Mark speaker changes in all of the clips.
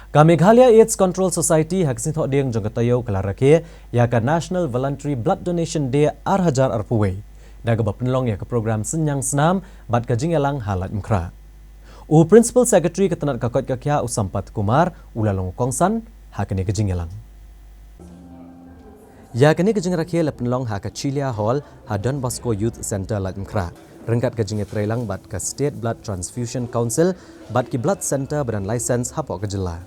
Speaker 1: Ka Meghalaya AIDS Control Society haksin thok ding jong katayo kala rakhe ya ka National Voluntary Blood Donation Day 4,000 arpuwe. Daga bapenlong ya ka program senyang senam bat ka jingelang halat mkra. Principal Secretary ketenat kakot kakya Usampat Kumar ulalong kongsan hakane ka jingelang. Ya kini ka jing rakhe lapenlong ha ka Chilia Hall ha Don Bosco Youth Center lat mkra. Rengkat ka jinge trailang bat ka State Blood Transfusion Council bat ki blood center badan license hapok ka jela.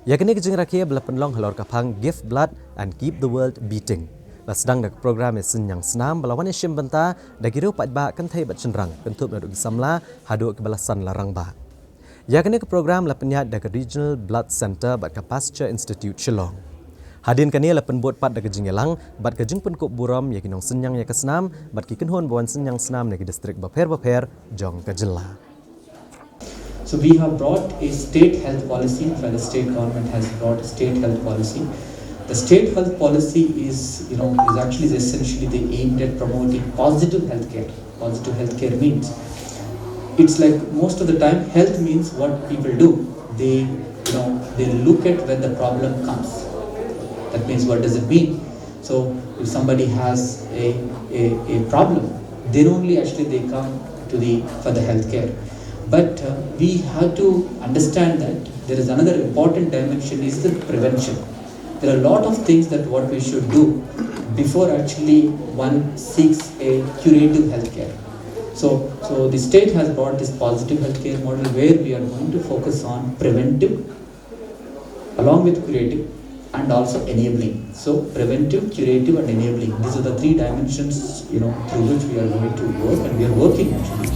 Speaker 1: Ya kini kejeng rakyat belapenlong halor kapang Give Blood and Keep the World Beating. Sedang dak program senyang senam belawan isim benta dagiru pat ba kan thai bat cenrang bentuk naduk samla haduk kebalasan larang ba. Ya kini ke program lapenyat dak Regional Blood Center bat ka Pasteur Institute Shillong. Hadin kani lapen bot pat dak jingelang bat ka jing penkuk buram ya kinong senyang ya kesenam bat ki kenhon bawan senyang senam negi distrik Baper jong ka jela.
Speaker 2: So we have brought a state health policy, while the state government has brought a state health policy. The state health policy is actually essentially they aimed at promoting positive healthcare. Positive healthcare means it's like most of the time health means what people do. They look at when the problem comes. That means what does it mean? So if somebody has a problem, then only actually they come to for the healthcare. But we have to understand that there is another important dimension is the prevention. There are a lot of things that what we should do before actually one seeks a curative healthcare. So the state has brought this positive healthcare model where we are going to focus on preventive along with curative and also enabling. So preventive, curative and enabling. These are the three dimensions through which we are going to work, and we are working actually.